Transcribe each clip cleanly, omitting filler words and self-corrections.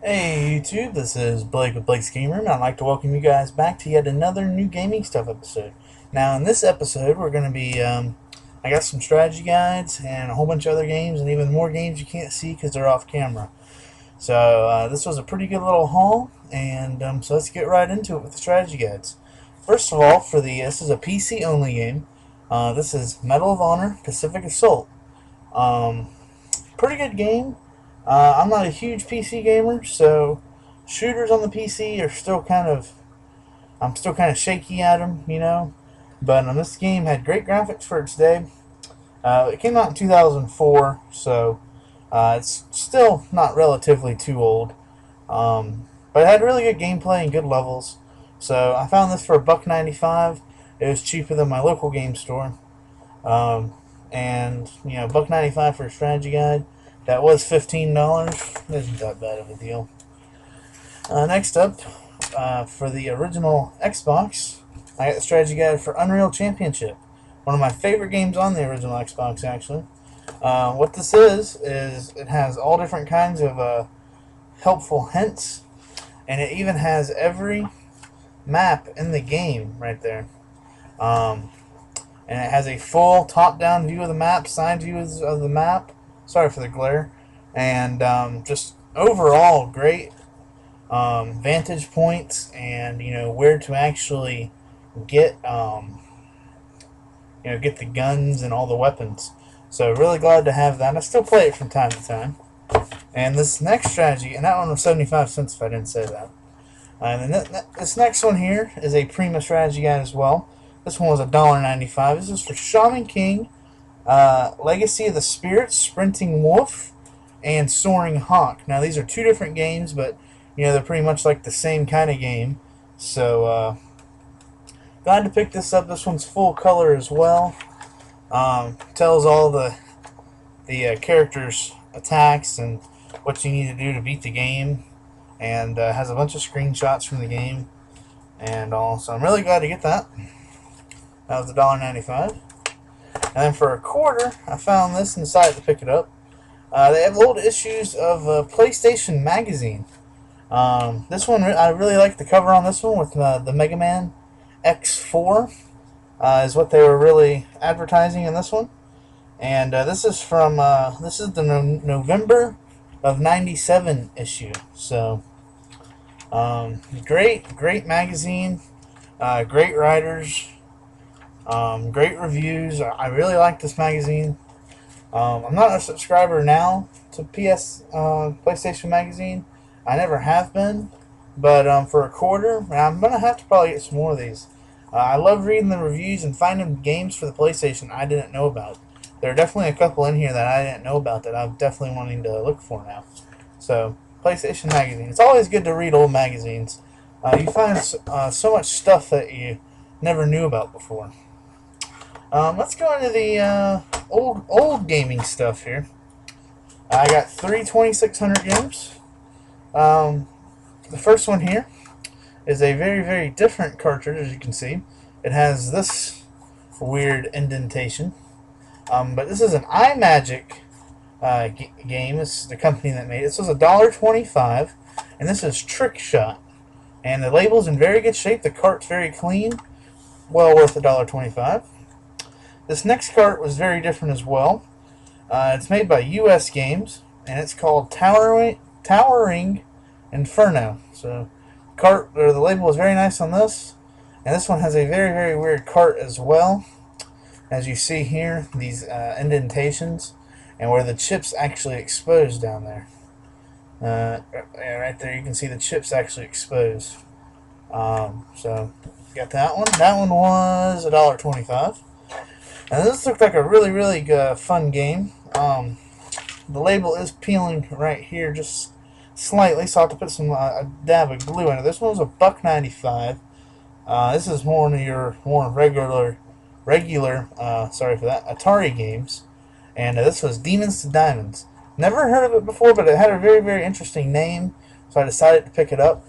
Hey YouTube, this is Blake with Blake's Game Room, and I'd like to welcome you guys back to yet another new gaming stuff episode. Now, in this episode, we're going to be, I got some strategy guides and a whole bunch of other games, and even more games you can't see because they're off camera. So, this was a pretty good little haul, and so let's get right into it with the strategy guides. First of all, this is a PC only game. This is Medal of Honor Pacific Assault. Pretty good game. I'm not a huge PC gamer, so shooters on the PC are still I'm still kind of shaky at them, you know. But this game had great graphics for its day. It came out in 2004, so it's still not relatively too old. But it had really good gameplay and good levels. So I found this for $1.95. It was cheaper than my local game store. And you know, $1.95 for a strategy guide. That was $15. Isn't that bad of a deal. Next up, for the original Xbox, I got the strategy guide for Unreal Championship. One of my favorite games on the original Xbox, actually. What this is it has all different kinds of helpful hints, and it even has every map in the game right there. And it has a full top-down view of the map, side views of the map. Sorry for the glare. And just overall great vantage points, and you know where to actually get get the guns and all the weapons. So really glad to have that. I still play it from time to time. And this next strategy, and that one was 75 cents if I didn't say that. And then this next one here is a Prima strategy guide as well. This one was $1.95. This is for Shaman King, Legacy of the Spirits, Sprinting Wolf, and Soaring Hawk. Now these are two different games, but you know they're pretty much like the same kind of game. So glad to pick this up. This one's full color as well. Tells all the characters' attacks and what you need to do to beat the game, and has a bunch of screenshots from the game and all. So I'm really glad to get that. That was $1.95. And then for a quarter, I found this and decided to pick it up. They have old issues of PlayStation Magazine. This one, I really like the cover on this one with the Mega Man X4 is what they were really advertising in this one. And this is from this is the November of '97 issue. So great magazine, great writers. Great reviews. I really like this magazine. I'm not a subscriber now to PlayStation Magazine. I never have been. But for a quarter, I'm going to have to probably get some more of these. I love reading the reviews and finding games for the PlayStation I didn't know about. There are definitely a couple in here that I didn't know about that I'm definitely wanting to look for now. So, PlayStation Magazine. It's always good to read old magazines. You find so much stuff that you never knew about before. Let's go into the old gaming stuff here. I got three 2600 games. The first one here is a very different cartridge, as you can see. It has this weird indentation. But this is an iMagic game. This is the company that made it. This was $1.25, and this is Trick Shot. And the label's in very good shape. The cart's very clean. Well worth $1.25. This next cart was very different as well. It's made by US Games, and it's called Towering Inferno. So, the label is very nice on this, and this one has a very weird cart as well. As you see here, these indentations, and where the chip's actually exposed down there. Right there, you can see the chip's actually exposed. So, got that one. That one was $1.25. And this looked like a really fun game. The label is peeling right here just slightly, so I have to put some a dab of glue in it. This one was $1.95. This is one of your more regular sorry for that, Atari games. And this was Demons to Diamonds. Never heard of it before, but it had a very interesting name, so I decided to pick it up.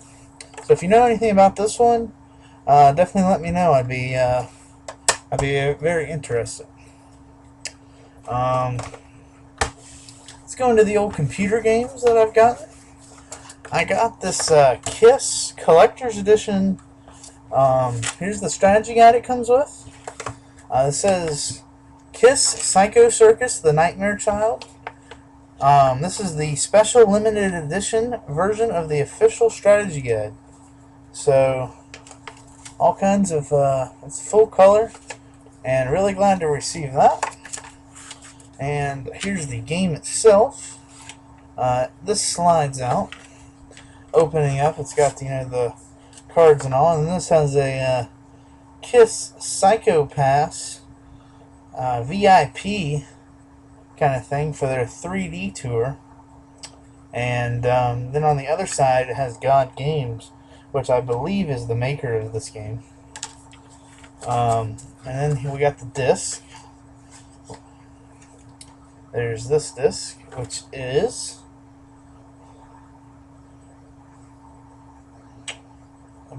So if you know anything about this one, definitely let me know. I'd be very interested. Let's go into the old computer games that I've gotten. I got this Kiss Collector's Edition. Here's the strategy guide it comes with. It says Kiss Psycho Circus, the Nightmare Child. This is the special limited edition version of the official strategy guide. So, all kinds of, it's full color, and really glad to receive that. And here's the game itself. This slides out, opening up. It's got the cards and all, and this has a Kiss Psycho Pass VIP kind of thing for their 3D tour. And then on the other side it has God Games, which I believe is the maker of this game. And then here we got the disc. There's this disc, which is, I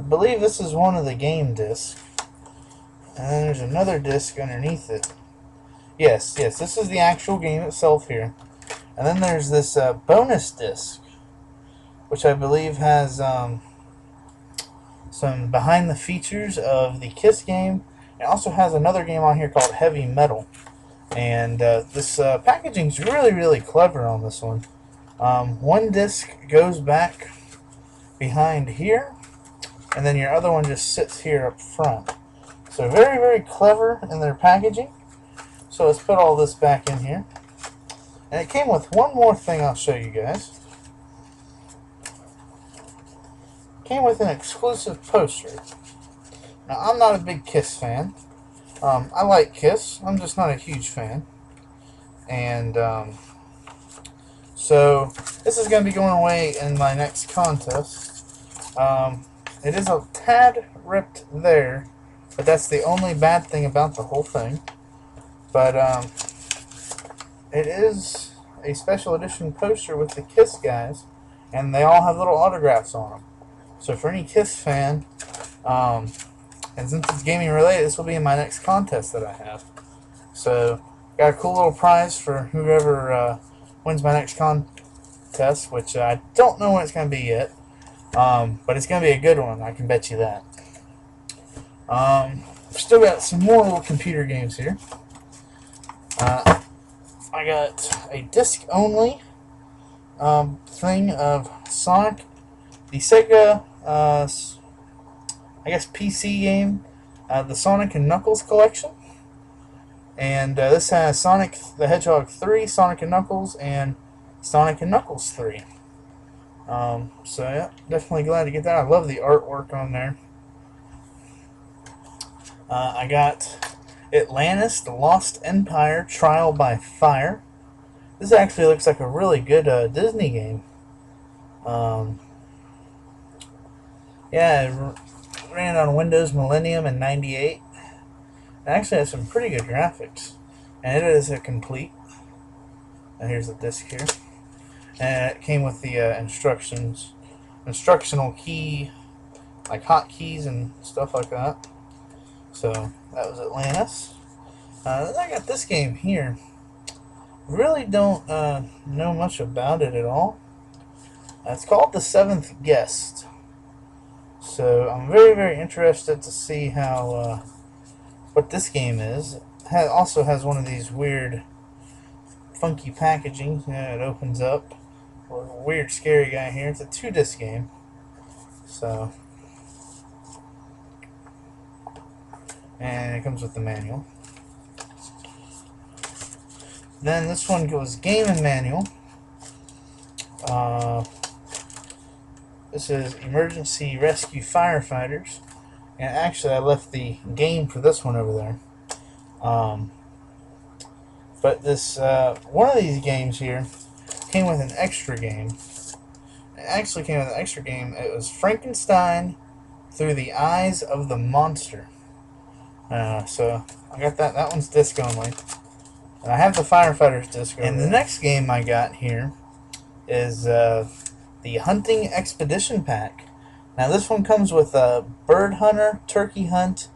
believe this is one of the game discs. And then there's another disc underneath it. Yes, this is the actual game itself here. And then there's this bonus disc, which I believe has some behind the features of the Kiss game. It also has another game on here called Heavy Metal. And this packaging is really, really clever on this one. One disc goes back behind here, and then your other one just sits here up front. So very, very clever in their packaging. So let's put all this back in here. And it came with one more thing I'll show you guys. It came with an exclusive poster. Now, I'm not a big Kiss fan. I like Kiss. I'm just not a huge fan. And so this is going to be going away in my next contest. It is a tad ripped there, but that's the only bad thing about the whole thing. But it is a special edition poster with the Kiss guys, and they all have little autographs on them. So for any Kiss fan, and since it's gaming related, this will be in my next contest that I have. So got a cool little prize for whoever wins my next contest, which I don't know when it's going to be yet, but it's going to be a good one, I can bet you that. Still got some more little computer games here. I got a disc-only thing of Sonic, the Sega, I guess PC game, the Sonic and Knuckles collection. And this has Sonic the Hedgehog 3, Sonic and Knuckles, and Sonic and Knuckles 3. So yeah, definitely glad to get that. I love the artwork on there. I got Atlantis, The Lost Empire, Trial by Fire. This actually looks like a really good Disney game. Yeah, it ran on Windows Millennium in '98. It actually has some pretty good graphics. And it is a complete. And here's the disc here. And it came with the instructional key, like hotkeys and stuff like that. So that was Atlantis. Then I got this game here. Really don't know much about it at all. It's called The Seventh Guest. So I'm very, very interested to see how what this game is. It also has one of these weird, funky packaging. It opens up. A weird, scary guy here. It's a 2-disc game. So, and it comes with the manual. Then this one goes game and manual. This is Emergency Rescue Firefighters. And actually I left the game for this one over there. But this one of these games here came with an extra game. It actually came with an extra game. It was Frankenstein Through the Eyes of the Monster. So I got that. That one's disc only. And I have the Firefighters disc over And the next game I got here is the Hunting Expedition Pack. Now this one comes with a Bird Hunter, Turkey Hunt,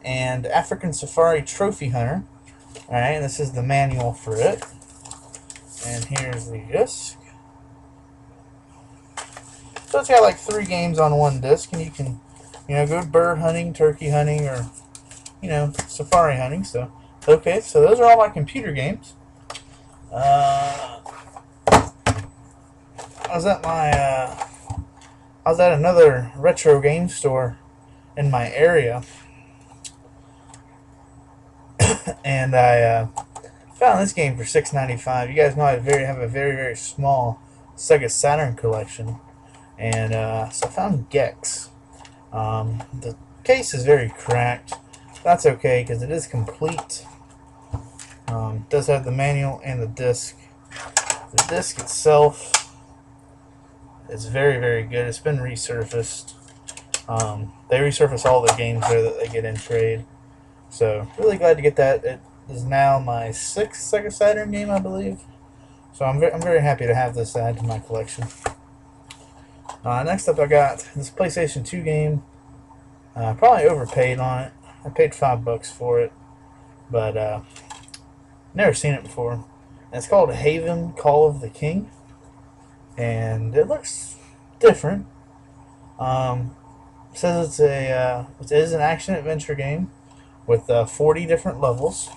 and African Safari Trophy Hunter. Alright, this is the manual for it. And here's the disc. So it's got like 3 games on one disc, and you can, go bird hunting, turkey hunting, or, safari hunting. So, okay, so those are all my computer games. I was at another retro game store in my area, and I found this game for $6.95. You guys know I have a very, very small Sega Saturn collection, and so I found Gex. The case is very cracked. That's okay because it is complete. It does have the manual and the disc. The disc itself is very, very good. It's been resurfaced. They resurface all the games there that they get in trade. So, really glad to get that. It is now my 6th Sega Saturn game, I believe. So, I'm very happy to have this add to my collection. Next up, I got this PlayStation 2 game. Probably overpaid on it. I paid $5 for it, but never seen it before. And it's called Haven: Call of the King, and it looks different. It says it is an action adventure game with 40 different levels,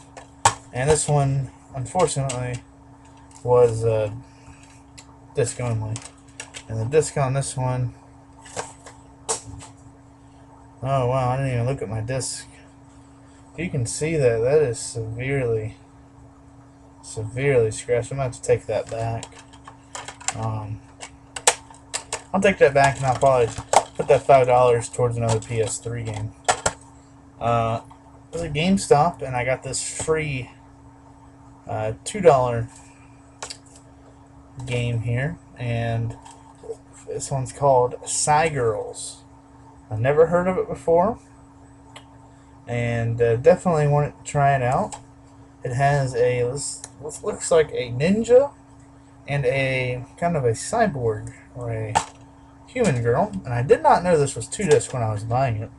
and this one, unfortunately, was disc only. And the disc on this one, oh wow, I didn't even look at my disc. You can see that is severely scratched. I'm going to have to take that back. I'll take that back, and I'll probably put that $5 towards another PS3 game. It was a GameStop, and I got this free $2 game here, and this one's called Girls. I've never heard of it before, and definitely wanted to try it out. It has what looks like a ninja and a kind of a cyborg or a human girl, and I did not know this was 2 discs when I was buying it.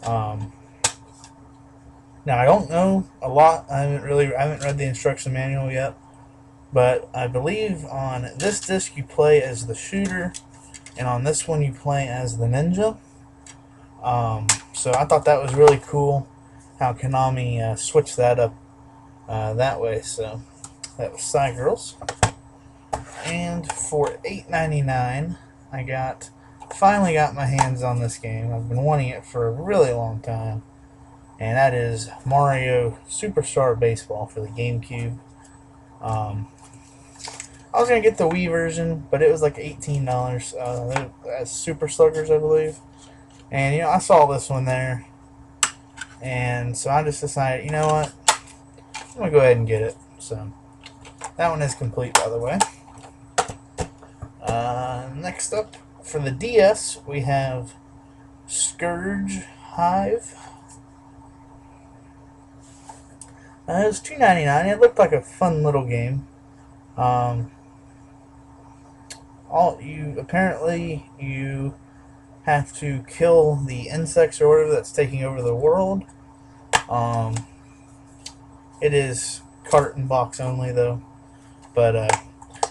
Now I don't know a lot. I haven't read the instruction manual yet, but I believe on this disc you play as the shooter, and on this one you play as the ninja. So I thought that was really cool how Konami switched that up that way. So that was Girls. And for $8.99, I finally got my hands on this game. I've been wanting it for a really long time, and that is Mario Superstar Baseball for the GameCube. I was gonna get the Wii version, but it was like $18 as Super Sluggers, I believe. And I saw this one there, and so I just decided, you know what, I'm gonna go ahead and get it. So that one is complete, by the way. Next up, for the DS, we have Scourge Hive. It was $2.99. It looked like a fun little game. Apparently you have to kill the insects or whatever that's taking over the world. It is carton box only though, but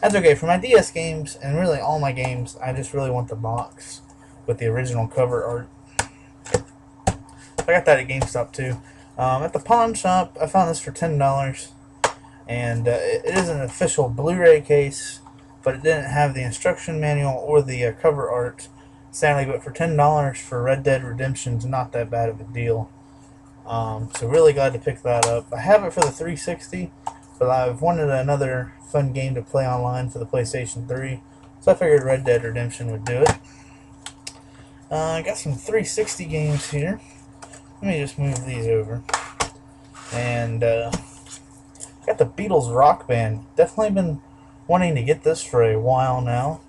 that's okay. For my DS games, and really all my games, I just really want the box with the original cover art. I got that at GameStop too. At the pawn shop, I found this for $10, and it is an official Blu-ray case, but it didn't have the instruction manual or the cover art, sadly. But for $10 for Red Dead Redemption's not that bad of a deal. So really glad to pick that up. I have it for the 360, but I've wanted another fun game to play online for the PlayStation 3, so I figured Red Dead Redemption would do it. I got some 360 games here. Let me just move these over. And got the Beatles Rock Band. Definitely been wanting to get this for a while now.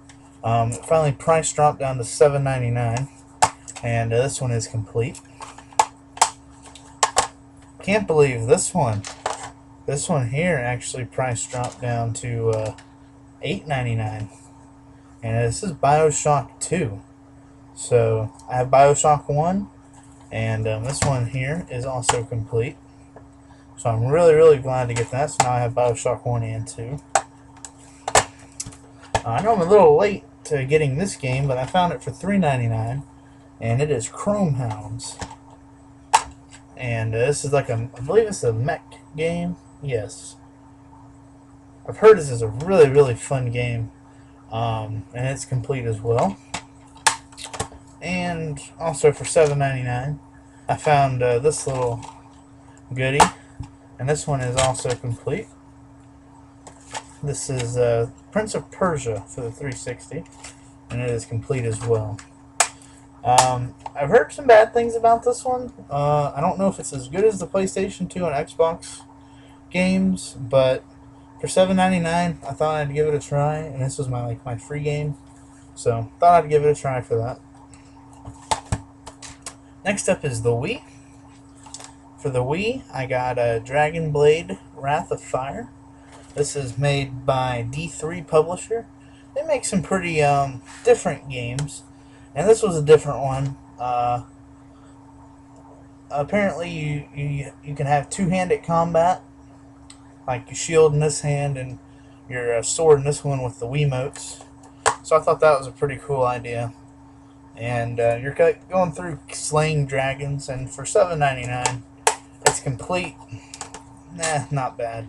Finally price dropped down to $7.99, and this one is complete. Can't believe this one. This one here actually price dropped down to $8.99, and this is BioShock 2. So I have BioShock 1, and this one here is also complete. So I'm really glad to get that. So now I have BioShock 1 and 2. I know I'm a little late to getting this game, but I found it for $3.99, and it is Chrome Hounds. And this is like I believe it's a mech game. Yes, I've heard this is a really, really fun game, and it's complete as well. And also for $7.99, I found this little goodie, and this one is also complete. This is Prince of Persia for the 360, and it is complete as well. I've heard some bad things about this one. I don't know if it's as good as the PlayStation 2 and Xbox games, but for $7.99, I thought I'd give it a try, and this was my free game, so thought I'd give it a try for that. Next up is the Wii. For the Wii, I got a Dragon Blade Wrath of Fire. This is made by D3 Publisher. They make some pretty different games, and this was a different one. Apparently, you can have two-handed combat, like your shield in this hand and your sword in this one with the Wiimotes. So I thought that was a pretty cool idea. And you're going through slaying dragons, and for $7.99, it's complete. Nah, not bad.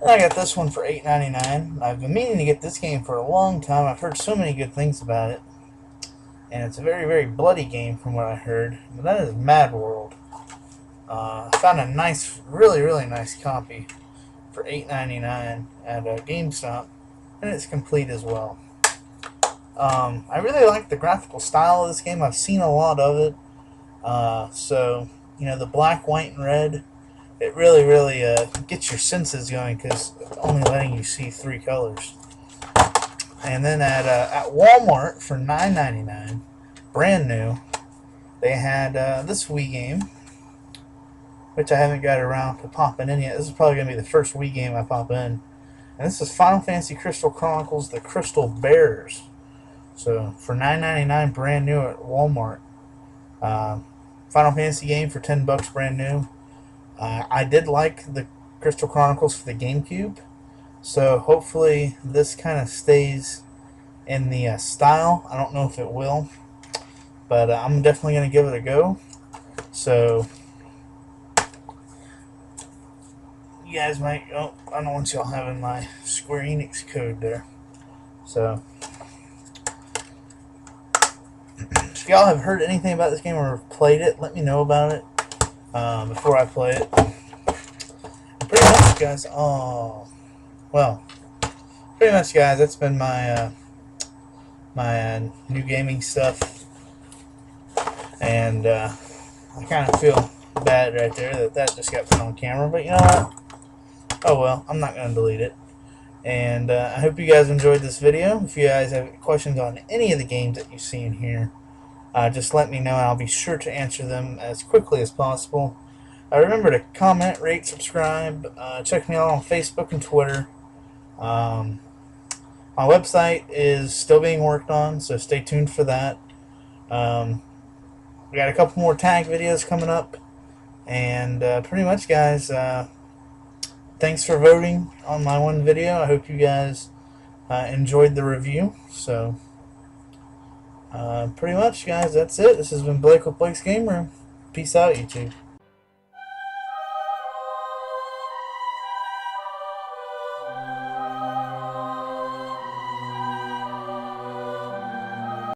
And I got this one for $8.99. I've been meaning to get this game for a long time. I've heard so many good things about it. And it's a very, very bloody game from what I heard. But that is Mad World. I found a nice, really, really nice copy for $8.99 at GameStop. And it's complete as well. I really like the graphical style of this game. I've seen a lot of it. So, you know, the black, white, and red, it really, really gets your senses going because it's only letting you see 3 colors. And then at Walmart for $9.99, brand new, they had this Wii game, which I haven't got around to popping in yet. This is probably going to be the first Wii game I pop in. And this is Final Fantasy Crystal Chronicles: The Crystal Bearers. So for $9.99, brand new at Walmart. Final Fantasy game for $10 brand new. I did like the Crystal Chronicles for the GameCube, so hopefully this kind of stays in the style. I don't know if it will, but I'm definitely going to give it a go. So you guys might, oh, I don't want y'all having my Square Enix code there. So if y'all have heard anything about this game or played it, let me know about it before I play it. Pretty much, guys. Oh, well, pretty much, guys. That's been my my new gaming stuff, and I kind of feel bad right there that just got put on camera. But you know what? Oh well, I'm not gonna delete it. And I hope you guys enjoyed this video. If you guys have questions on any of the games that you've seen here, just let me know, and I'll be sure to answer them as quickly as possible. Remember to comment, rate, subscribe. Check me out on Facebook and Twitter. My website is still being worked on, so stay tuned for that. We got a couple more tag videos coming up. And pretty much, guys, thanks for voting on my one video. I hope you guys enjoyed the review. So pretty much, guys, that's it. This has been Blake with Blake's Game Room. Peace out, YouTube.